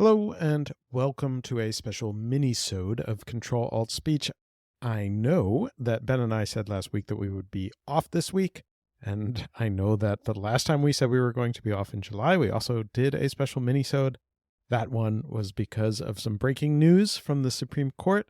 Hello and welcome to a special mini-sode of Ctrl-Alt-Speech. I know that Ben and I said last week that we would be off this week, and I know that the last time we said we were going to be off in July, we also did a special mini-sode. That one was because of some breaking news from the Supreme Court.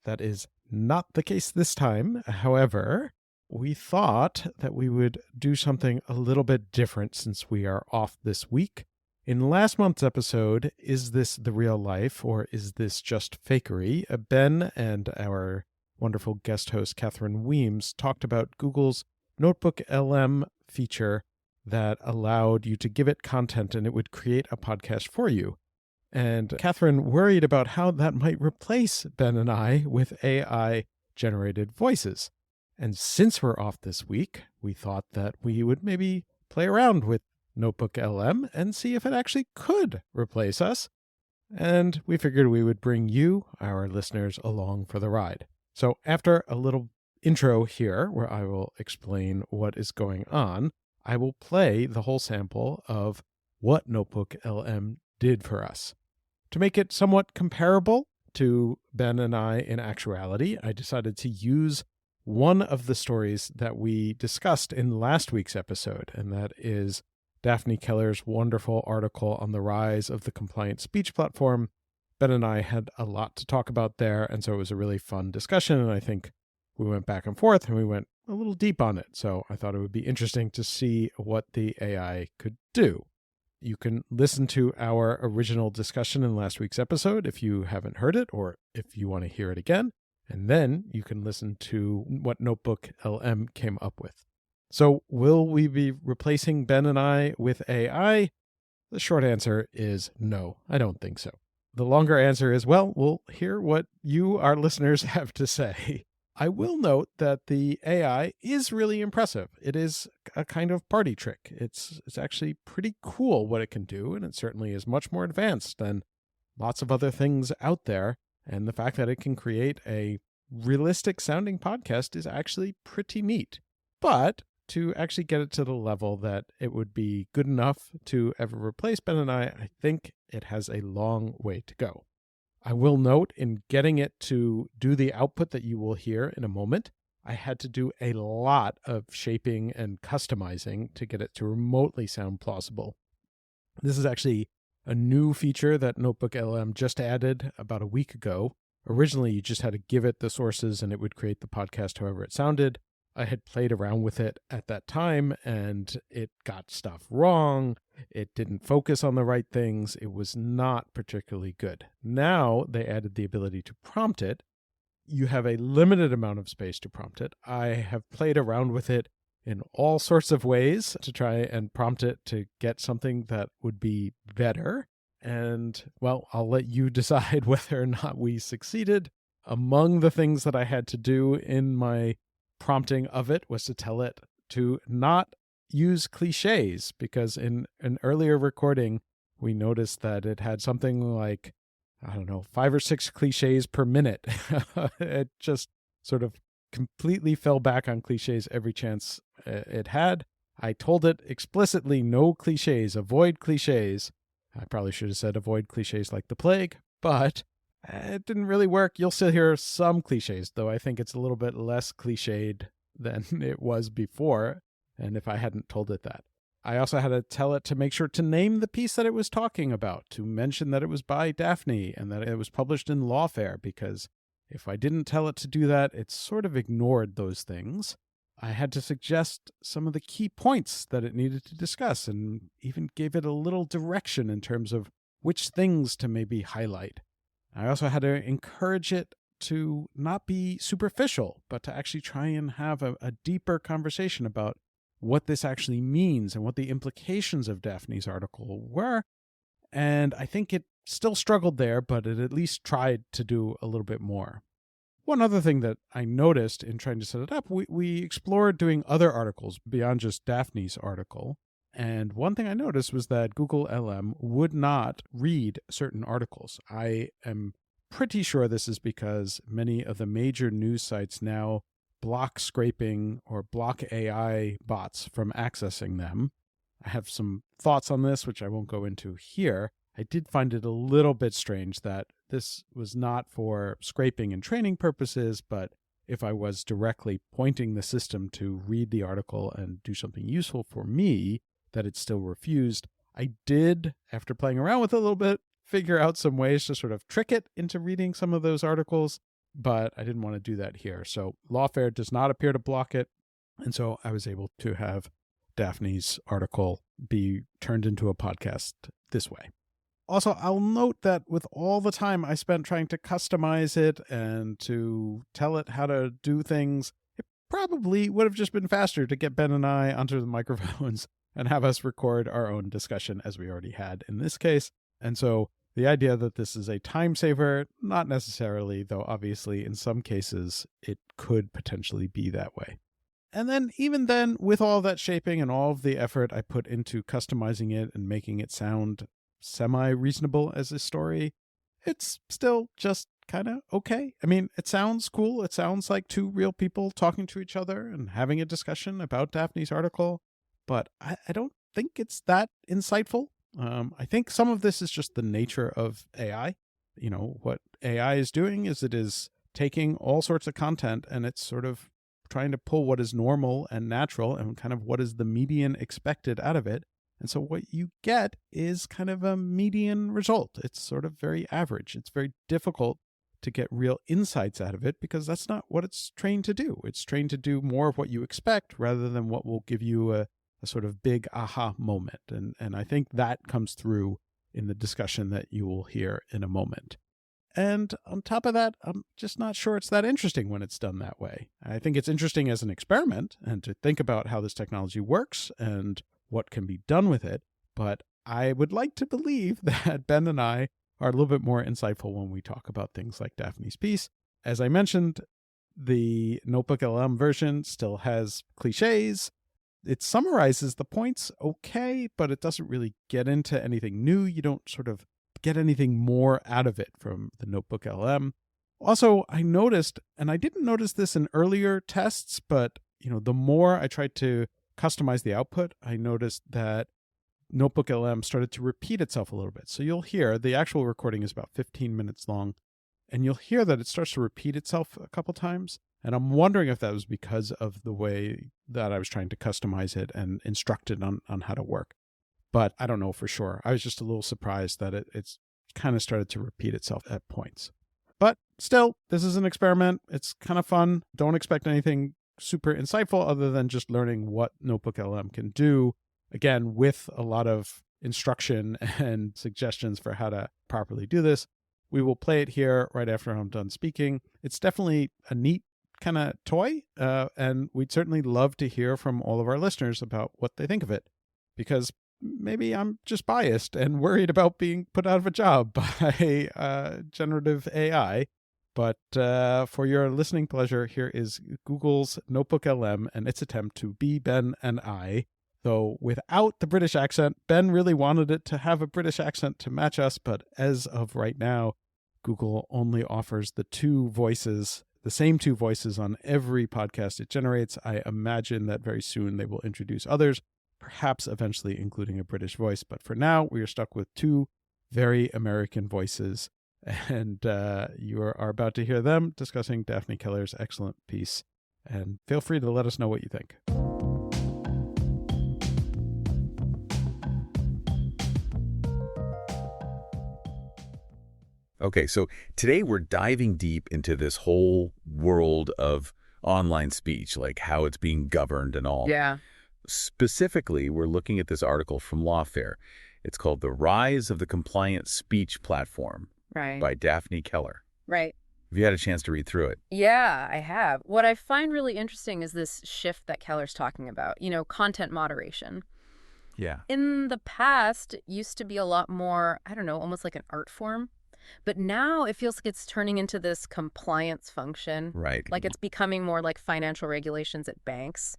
That is not the case this time. However, we thought that we would do something a little bit different since we are off this week. In last month's episode, Is This the Real Life or Is This Just Fakery? Ben and our wonderful guest host, Catherine Weems, talked about Google's Notebook LM feature that allowed you to give it content and it would create a podcast for you. And Catherine worried about how that might replace Ben and I with AI-generated voices. And since we're off this week, we thought that we would maybe play around with Notebook LM and see if it actually could replace us. And we figured we would bring you, our listeners, along for the ride. So after a little intro here, where I will explain what is going on, I will play the whole sample of what Notebook LM did for us. To make it somewhat comparable to Ben and I in actuality, I decided to use one of the stories that we discussed in last week's episode, and that is Daphne Keller's wonderful article on the rise of the compliant speech platform. Ben and I had a lot to talk about there, and so it was a really fun discussion, and I think we went back and forth, and we went a little deep on it, so I thought it would be interesting to see what the AI could do. You can listen to our original discussion in last week's episode if you haven't heard it, or if you want to hear it again, and then you can listen to what Notebook LM came up with. So will we be replacing Ben and I with AI? The short answer is no, I don't think so. The longer answer is, well, we'll hear what you, our listeners, have to say. I will note that the AI is really impressive. It is a kind of party trick. It's actually pretty cool what it can do, and it certainly is much more advanced than lots of other things out there. And the fact that it can create a realistic sounding podcast is actually pretty neat. But to actually get it to the level that it would be good enough to ever replace Ben and I think it has a long way to go. I will note, in getting it to do the output that you will hear in a moment, I had to do a lot of shaping and customizing to get it to remotely sound plausible. This is actually a new feature that Notebook LM just added about a week ago. Originally, you just had to give it the sources and it would create the podcast however it sounded. I had played around with it at that time and it got stuff wrong. It didn't focus on the right things. It was not particularly good. Now they added the ability to prompt it. You have a limited amount of space to prompt it. I have played around with it in all sorts of ways to try and prompt it to get something that would be better. And, well, I'll let you decide whether or not we succeeded. Among the things that I had to do in my prompting of it was to tell it to not use cliches, because in an earlier recording, we noticed that it had something like, 5 or 6 cliches per minute. It just sort of completely fell back on cliches every chance it had. I told it explicitly, no cliches, avoid cliches. I probably should have said avoid cliches like the plague, but it didn't really work. You'll still hear some cliches, though I think it's a little bit less cliched than it was before, and if I hadn't told it that. I also had to tell it to make sure to name the piece that it was talking about, to mention that it was by Daphne and that it was published in Lawfare, because if I didn't tell it to do that, it sort of ignored those things. I had to suggest some of the key points that it needed to discuss and even gave it a little direction in terms of which things to maybe highlight. I also had to encourage it to not be superficial, but to actually try and have a deeper conversation about what this actually means and what the implications of Daphne's article were. And I think it still struggled there, but it at least tried to do a little bit more. One other thing that I noticed in trying to set it up, we explored doing other articles beyond just Daphne's article. And one thing I noticed was that Google LM would not read certain articles. I am pretty sure this is because many of the major news sites now block scraping or block AI bots from accessing them. I have some thoughts on this, which I won't go into here. I did find it a little bit strange that this was not for scraping and training purposes, but if I was directly pointing the system to read the article and do something useful for me, that it still refused. I did, after playing around with it a little bit, figure out some ways to sort of trick it into reading some of those articles, but I didn't want to do that here. So Lawfare does not appear to block it, and so I was able to have Daphne's article be turned into a podcast this way. Also, I'll note that with all the time I spent trying to customize it and to tell it how to do things, it probably would have just been faster to get Ben and I onto the microphones and have us record our own discussion as we already had in this case. And so the idea that this is a time saver, not necessarily, though obviously in some cases it could potentially be that way. And then even then, with all that shaping and all of the effort I put into customizing it and making it sound semi-reasonable as a story, it's still just kind of okay. I mean, it sounds cool. It sounds like two real people talking to each other and having a discussion about Daphne's article, but I don't think it's that insightful. I think some of this is just the nature of AI. You know, what AI is doing is it is taking all sorts of content and it's sort of trying to pull what is normal and natural and kind of what is the median expected out of it. And so what you get is kind of a median result. It's sort of very average. It's very difficult to get real insights out of it because that's not what it's trained to do. It's trained to do more of what you expect rather than what will give you a sort of big aha moment. And I think that comes through in the discussion that you will hear in a moment. And on top of that, I'm just not sure it's that interesting when it's done that way. I think it's interesting as an experiment and to think about how this technology works and what can be done with it. But I would like to believe that Ben and I are a little bit more insightful when we talk about things like Daphne's piece. As I mentioned, the Notebook LM version still has cliches. It summarizes the points okay, but it doesn't really get into anything new. You don't sort of get anything more out of it from the Notebook LM. Also, I noticed, and I didn't notice this in earlier tests, but the more I tried to customize the output, I noticed that Notebook LM started to repeat itself a little bit. So you'll hear the actual recording is about 15 minutes long, and you'll hear that it starts to repeat itself a couple times. And I'm wondering if that was because of the way that I was trying to customize it and instruct it on how to work. But I don't know for sure. I was just a little surprised that it's kind of started to repeat itself at points. But still, this is an experiment. It's kind of fun. Don't expect anything super insightful other than just learning what Notebook LM can do. Again, with a lot of instruction and suggestions for how to properly do this. We will play it here right after I'm done speaking. It's definitely a neat kind of toy, and we'd certainly love to hear from all of our listeners about what they think of it, because maybe I'm just biased and worried about being put out of a job by generative AI. But for your listening pleasure, here is Google's Notebook LM and its attempt to be Ben and I, though without the British accent. Ben really wanted it to have a British accent to match us, but as of right now, Google only offers the same two voices on every podcast it generates. I imagine that very soon they will introduce others, perhaps eventually including a British voice. But for now, we are stuck with two very American voices. And you are about to hear them discussing Daphne Keller's excellent piece. And feel free to let us know what you think. Okay, so today we're diving deep into this whole world of online speech, like how it's being governed and all. Yeah. Specifically, we're looking at this article from Lawfare. It's called The Rise of the Compliant Speech Platform by Daphne Keller. Right. Have you had a chance to read through it? Yeah, I have. What I find really interesting is this shift that Keller's talking about, content moderation. Yeah. In the past, it used to be a lot more, I don't know, almost like an art form. But now it feels like it's turning into this compliance function. Right. Like it's becoming more like financial regulations at banks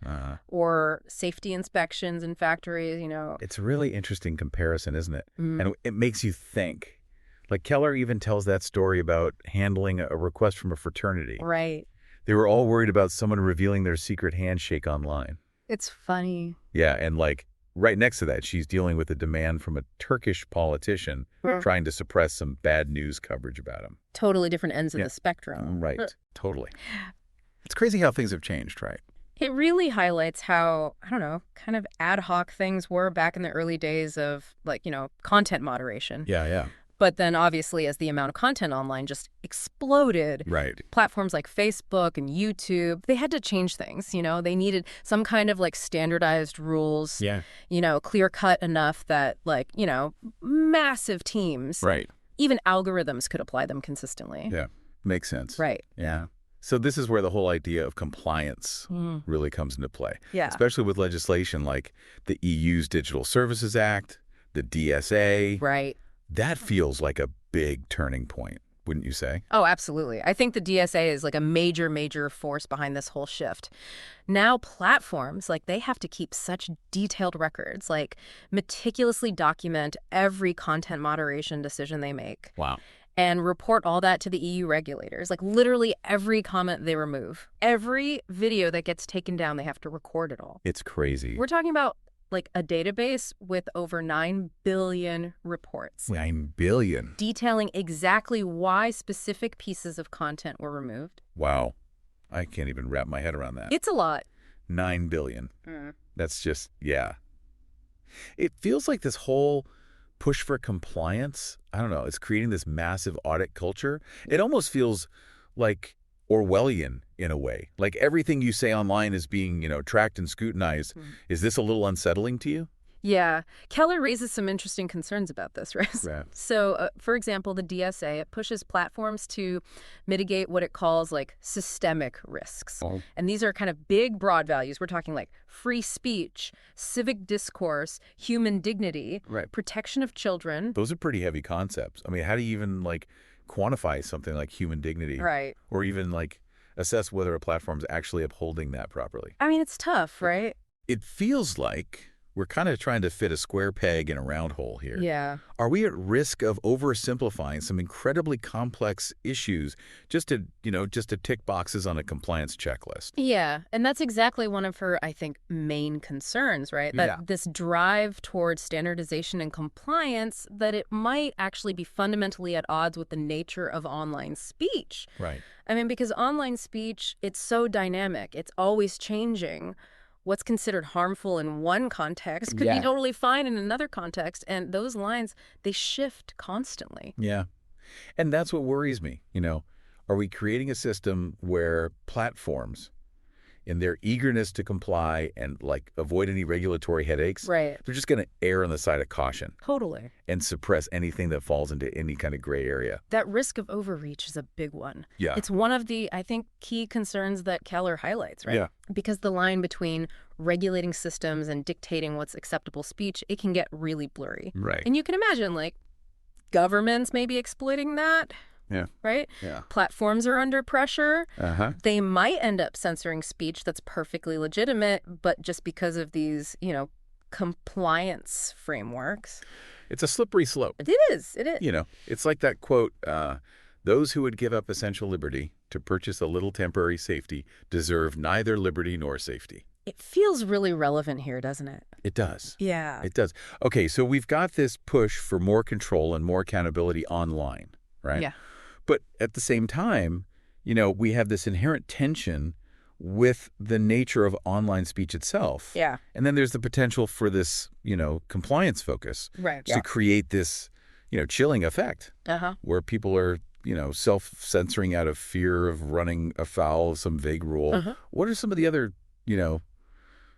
or safety inspections in factories, It's a really interesting comparison, isn't it? And it makes you think. Like Keller even tells that story about handling a request from a fraternity. Right. They were all worried about someone revealing their secret handshake online. It's funny. Yeah, and like right next to that, she's dealing with a demand from a Turkish politician trying to suppress some bad news coverage about him. Totally different ends of the spectrum. Right. Totally. It's crazy how things have changed, right? It really highlights how, I don't know, kind of ad hoc things were back in the early days of, like, content moderation. Yeah. But then obviously as the amount of content online just exploded, right, platforms like Facebook and YouTube, they had to change things, They needed some kind of like standardized rules, clear cut enough that like, massive teams, right, even algorithms could apply them consistently. Yeah, makes sense. Right. Yeah. So this is where the whole idea of compliance really comes into play. Yeah. Especially with legislation like the EU's Digital Services Act, the DSA. Right. That feels like a big turning point, wouldn't you say? Oh, absolutely. I think the DSA is like a major, major force behind this whole shift. Now platforms, like they have to keep such detailed records, like meticulously document every content moderation decision they make. Wow. And report all that to the EU regulators. Like literally every comment they remove, every video that gets taken down, they have to record it all. It's crazy. We're talking about like a database with over 9 billion reports. 9 billion. Detailing exactly why specific pieces of content were removed. Wow. I can't even wrap my head around that. It's a lot. 9 billion. That's just, yeah. It feels like this whole push for compliance, I don't know, it's creating this massive audit culture. It almost feels like Orwellian in a way. Like everything you say online is being, tracked and scrutinized. Is this a little unsettling to you? Yeah. Keller raises some interesting concerns about this, right? So, for example, the DSA, it pushes platforms to mitigate what it calls like systemic risks. And these are kind of big, broad values. We're talking like free speech, civic discourse, human dignity, protection of children. Those are pretty heavy concepts. I mean, how do you even like quantify something like human dignity? Right. Or even like assess whether a platform's actually upholding that properly? I mean, it's tough, right? It feels like we're kind of trying to fit a square peg in a round hole here. Yeah. Are we at risk of oversimplifying some incredibly complex issues just to tick boxes on a compliance checklist? Yeah. And that's exactly one of her, I think, main concerns, right? That this drive towards standardization and compliance, that it might actually be fundamentally at odds with the nature of online speech. Right. I mean, because online speech, it's so dynamic. It's always changing. What's considered harmful in one context could be totally fine in another context. And those lines, they shift constantly. Yeah. And that's what worries me. Are we creating a system where platforms, in their eagerness to comply and like avoid any regulatory headaches, they're just going to err on the side of caution. Totally. And suppress anything that falls into any kind of gray area? That risk of overreach is a big one. Yeah. It's one of the, I think, key concerns that Keller highlights, right? Yeah. Because the line between regulating systems and dictating what's acceptable speech, it can get really blurry. Right. And you can imagine, like, governments maybe exploiting that. Yeah. Right? Yeah. Platforms are under pressure. They might end up censoring speech that's perfectly legitimate, but just because of these, compliance frameworks. It's a slippery slope. It is. It is. It's like that quote, those who would give up essential liberty to purchase a little temporary safety deserve neither liberty nor safety. It feels really relevant here, doesn't it? It does. Yeah. It does. Okay, so we've got this push for more control and more accountability online, right? Yeah. But at the same time, we have this inherent tension with the nature of online speech itself. Yeah. And then there's the potential for this, compliance focus to create this, chilling effect where people are, self-censoring out of fear of running afoul of some vague rule. What are some of the other,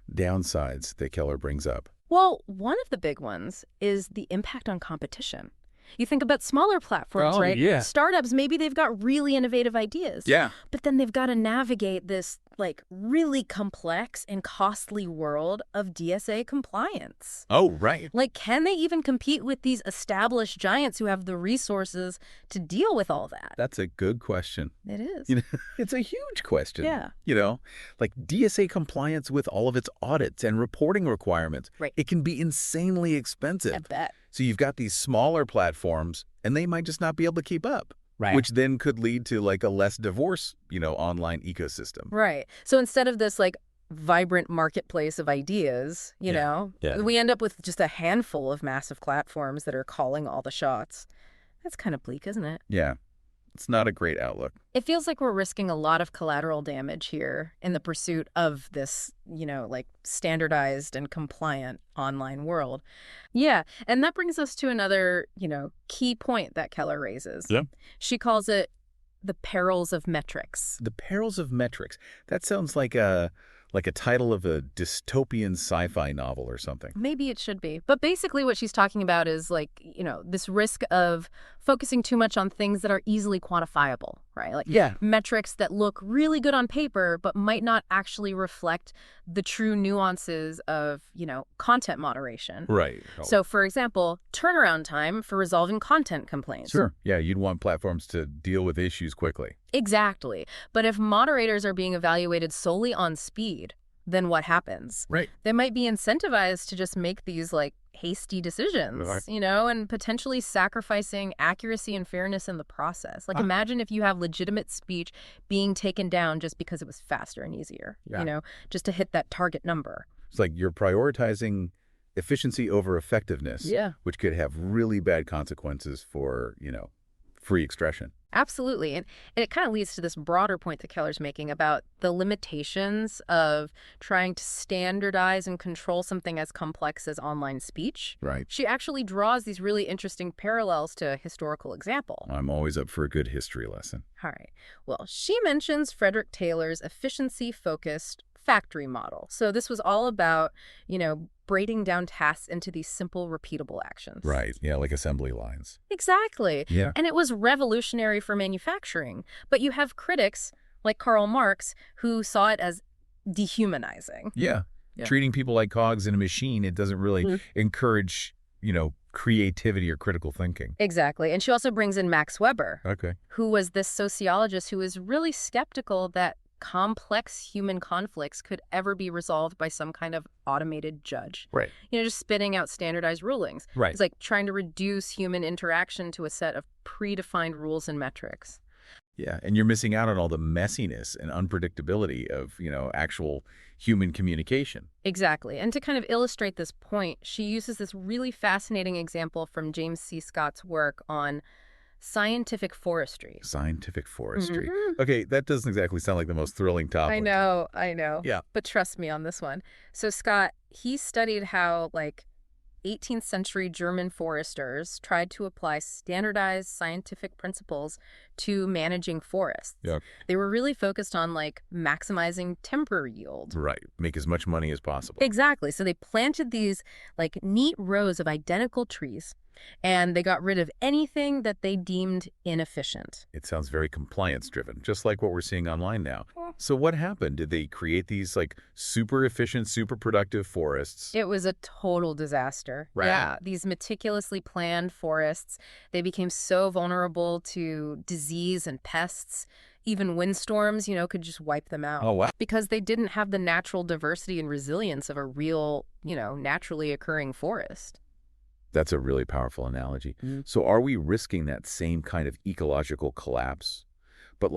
downsides that Keller brings up? Well, one of the big ones is the impact on competition. You think about smaller platforms, right? Yeah. Startups, maybe they've got really innovative ideas. Yeah. But then they've got to navigate this like really complex and costly world of DSA compliance. Oh, right. Like, can they even compete with these established giants who have the resources to deal with all that? That's a good question. It is. It's a huge question. Yeah. Like DSA compliance with all of its audits and reporting requirements. Right. It can be insanely expensive. I bet. So you've got these smaller platforms, and they might just not be able to keep up. Right. Which then could lead to like a less diverse, online ecosystem. Right. So instead of this like vibrant marketplace of ideas, you know? Yeah. We end up with just a handful of massive platforms that are calling all the shots. That's kind of bleak, isn't it? Yeah. It's not a great outlook. It feels like we're risking a lot of collateral damage here in the pursuit of this, like standardized and compliant online world. Yeah, and that brings us to another, key point that Keller raises. Yeah. She calls it the perils of metrics. The perils of metrics. That sounds like a title of a dystopian sci-fi novel or something. Maybe it should be. But basically what she's talking about is this risk of focusing too much on things that are easily quantifiable, right? Like metrics that look really good on paper, but might not actually reflect the true nuances of, content moderation. Right. So, for example, turnaround time for resolving content complaints. Sure. Yeah, you'd want platforms to deal with issues quickly. Exactly. But if moderators are being evaluated solely on speed, then what happens? Right. They might be incentivized to just make these hasty decisions, and potentially sacrificing accuracy and fairness in the process. Imagine if you have legitimate speech being taken down just because it was faster and easier, just to hit that target number. It's like you're prioritizing efficiency over effectiveness, which could have really bad consequences for, free expression. Absolutely. And it kind of leads to this broader point that Keller's making about the limitations of trying to standardize and control something as complex as online speech. Right. She actually draws these really interesting parallels to a historical example. I'm always up for a good history lesson. All right. Well, she mentions Frederick Taylor's efficiency-focused factory model. So this was all about, breaking down tasks into these simple, repeatable actions. Right. Yeah, like assembly lines. Exactly. Yeah. And it was revolutionary for manufacturing. But you have critics like Karl Marx who saw it as dehumanizing. Yeah. Treating people like cogs in a machine, it doesn't really encourage, creativity or critical thinking. Exactly. And she also brings in Max Weber, who was this sociologist who was really skeptical that complex human conflicts could ever be resolved by some kind of automated judge. Right. Just spitting out standardized rulings. Right. It's like trying to reduce human interaction to a set of predefined rules and metrics. Yeah, and you're missing out on all the messiness and unpredictability of, actual human communication. Exactly. And to kind of illustrate this point, she uses this really fascinating example from James C. Scott's work on scientific forestry. Scientific forestry. Okay, that doesn't exactly sound like the most thrilling topic. I know. Yeah. But trust me on this one. So Scott, he studied how 18th century German foresters tried to apply standardized scientific principles to managing forests. Yeah. They were really focused on maximizing timber yield. Right. Make as much money as possible. Exactly. So they planted these neat rows of identical trees, and they got rid of anything that they deemed inefficient. It sounds very compliance-driven, just like what we're seeing online now. So what happened? Did they create these super efficient, super productive forests? It was a total disaster. Right. Yeah, these meticulously planned forests, they became so vulnerable to disease and pests. Even windstorms, could just wipe them out. Oh, wow. Because they didn't have the natural diversity and resilience of a real, naturally occurring forest. That's a really powerful analogy. So are we risking that same kind of ecological collapse, but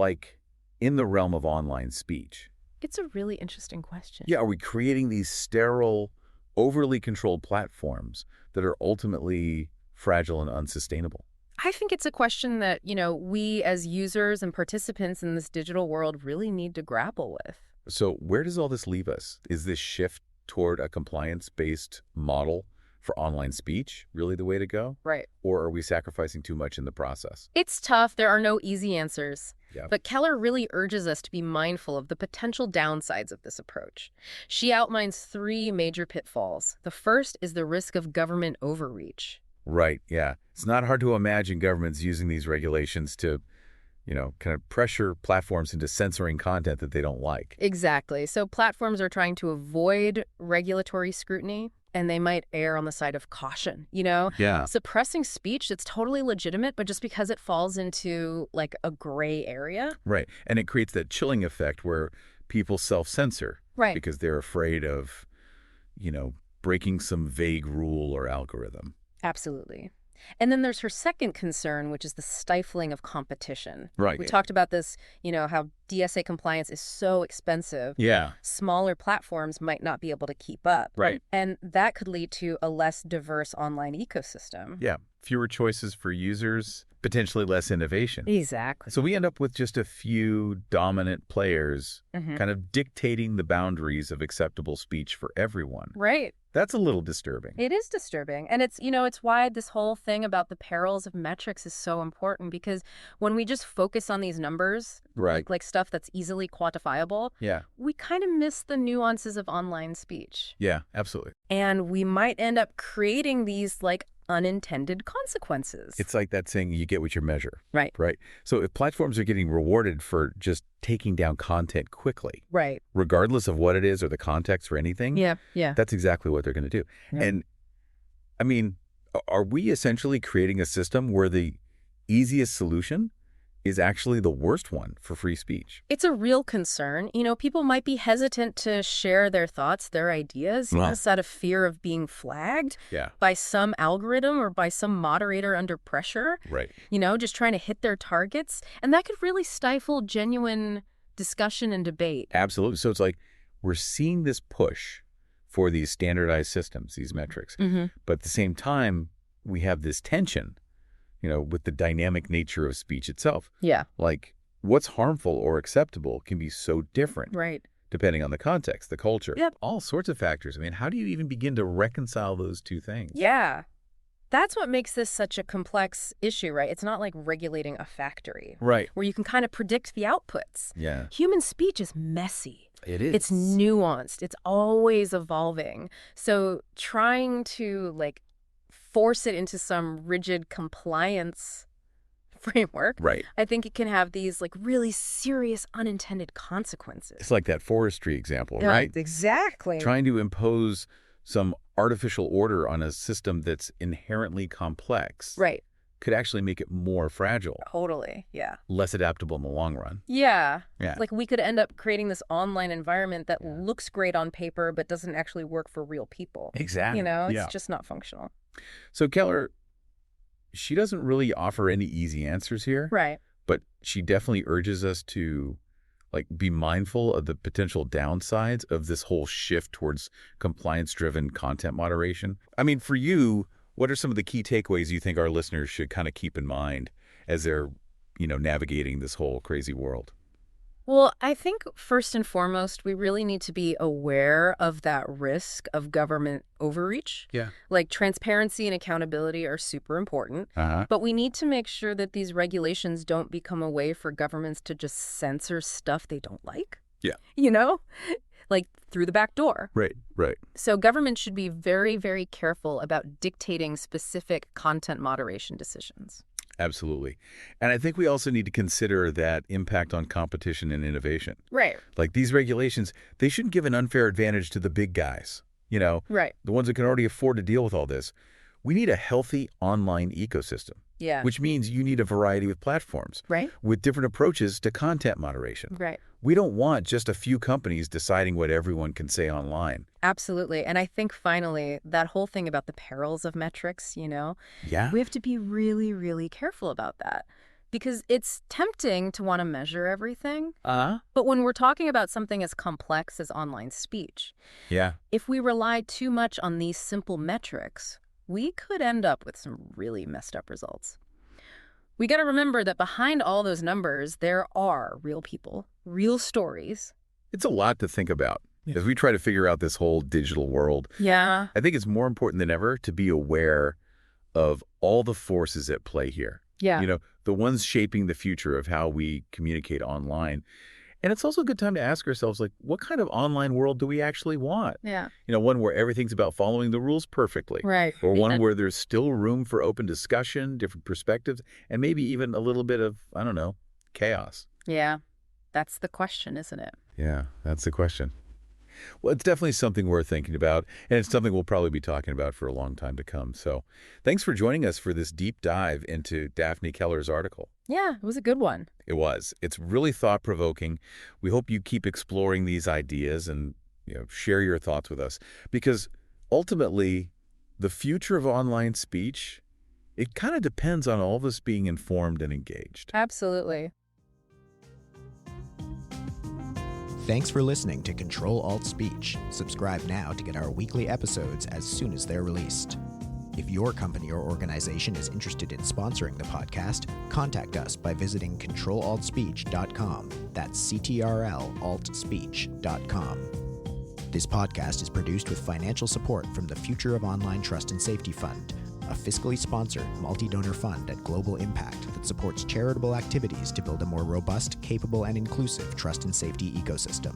in the realm of online speech? It's a really interesting question. Yeah, are we creating these sterile, overly controlled platforms that are ultimately fragile and unsustainable? I think it's a question that, we as users and participants in this digital world really need to grapple with. So where does all this leave us? Is this shift toward a compliance-based model for online speech really the way to go? Right. Or are we sacrificing too much in the process? It's tough. There are no easy answers. Yeah. But Keller really urges us to be mindful of the potential downsides of this approach. She outlines 3 major pitfalls. The first is the risk of government overreach. Right, yeah. It's not hard to imagine governments using these regulations to, kind of pressure platforms into censoring content that they don't like. Exactly. So platforms are trying to avoid regulatory scrutiny, and they might err on the side of caution, Yeah. Suppressing speech that's totally legitimate, but just because it falls into a gray area. Right. And it creates that chilling effect where people self-censor. Right. Because they're afraid of, breaking some vague rule or algorithm. Absolutely. And then there's her second concern, which is the stifling of competition. Right. We talked about this, how DSA compliance is so expensive. Yeah. Smaller platforms might not be able to keep up. Right. And that could lead to a less diverse online ecosystem. Yeah. Fewer choices for users, potentially less innovation. Exactly. So we end up with just a few dominant players kind of dictating the boundaries of acceptable speech for everyone. Right. That's a little disturbing. It is disturbing. And it's why this whole thing about the perils of metrics is so important, because when we just focus on these numbers, Right. like stuff that's easily quantifiable, Yeah. we kind of miss the nuances of online speech. Yeah, absolutely. And we might end up creating these unintended consequences. It's like that saying, you get what you measure. Right. Right. So if platforms are getting rewarded for just taking down content quickly, Right. regardless of what it is or the context or anything, Yeah. that's exactly what they're going to do. Yeah. And I mean, are we essentially creating a system where the easiest solution is actually the worst one for free speech? It's a real concern. People might be hesitant to share their thoughts, their ideas, just out of fear of being flagged by some algorithm or by some moderator under pressure. Right. Just trying to hit their targets. And that could really stifle genuine discussion and debate. Absolutely. So it's like we're seeing this push for these standardized systems, these metrics. But at the same time, we have this tension with the dynamic nature of speech itself. Yeah. Like, what's harmful or acceptable can be so different. Right. Depending on the context, the culture, Yep. all sorts of factors. I mean, how do you even begin to reconcile those two things? Yeah. That's what makes this such a complex issue, right? It's not like regulating a factory. Right. Where you can kind of predict the outputs. Yeah. Human speech is messy. It is. It's nuanced. It's always evolving. So trying to force it into some rigid compliance framework, Right. I think it can have these really serious unintended consequences. It's like that forestry example, Yeah, right? Exactly. Trying to impose some artificial order on a system that's inherently complex Right. could actually make it more fragile, Totally. Yeah. less adaptable in the long run. Yeah. Yeah. We could end up creating this online environment that looks great on paper but doesn't actually work for real people. Exactly. It's just not functional. So Keller, she doesn't really offer any easy answers here. Right. But she definitely urges us to be mindful of the potential downsides of this whole shift towards compliance-driven content moderation. I mean, for you, what are some of the key takeaways you think our listeners should kind of keep in mind as they're, navigating this whole crazy world? Well, I think first and foremost, we really need to be aware of that risk of government overreach. Yeah. Transparency and accountability are super important. But we need to make sure that these regulations don't become a way for governments to just censor stuff they don't like. Yeah. Through the back door. Right. So government should be very, very careful about dictating specific content moderation decisions. Absolutely. And I think we also need to consider that impact on competition and innovation. Right. These regulations, they shouldn't give an unfair advantage to the big guys, Right. the ones that can already afford to deal with all this. We need a healthy online ecosystem. Yeah. Which means you need a variety of platforms. Right. With different approaches to content moderation. Right. We don't want just a few companies deciding what everyone can say online. Absolutely. And I think finally, that whole thing about the perils of metrics, Yeah. we have to be really, really careful about that. Because it's tempting to want to measure everything. But when we're talking about something as complex as online speech, Yeah. if we rely too much on these simple metrics, we could end up with some really messed up results. We got to remember that behind all those numbers, there are real people, real stories. It's a lot to think about as we try to figure out this whole digital world. Yeah. I think it's more important than ever to be aware of all the forces at play here. Yeah. The ones shaping the future of how we communicate online. And it's also a good time to ask ourselves, what kind of online world do we actually want? Yeah. One where everything's about following the rules perfectly. Right. Or one where there's still room for open discussion, different perspectives, and maybe even a little bit of, chaos. Yeah. That's the question, isn't it? Yeah, that's the question. Well, it's definitely something we're thinking about, and it's something we'll probably be talking about for a long time to come. So thanks for joining us for this deep dive into Daphne Keller's article. Yeah, it was a good one. It was. It's really thought-provoking. We hope you keep exploring these ideas and share your thoughts with us, because ultimately, the future of online speech It kind of depends on all of us being informed and engaged. Absolutely. Thanks for listening to Ctrl-Alt-Speech. Subscribe now to get our weekly episodes as soon as they're released. If your company or organization is interested in sponsoring the podcast, contact us by visiting Ctrl-Alt-Speech.com. That's Ctrl-Alt-Speech.com. This podcast is produced with financial support from the Future of Online Trust and Safety Fund, a fiscally sponsored, multi-donor fund at global impact that supports charitable activities to build a more robust, capable, and inclusive trust and safety ecosystem.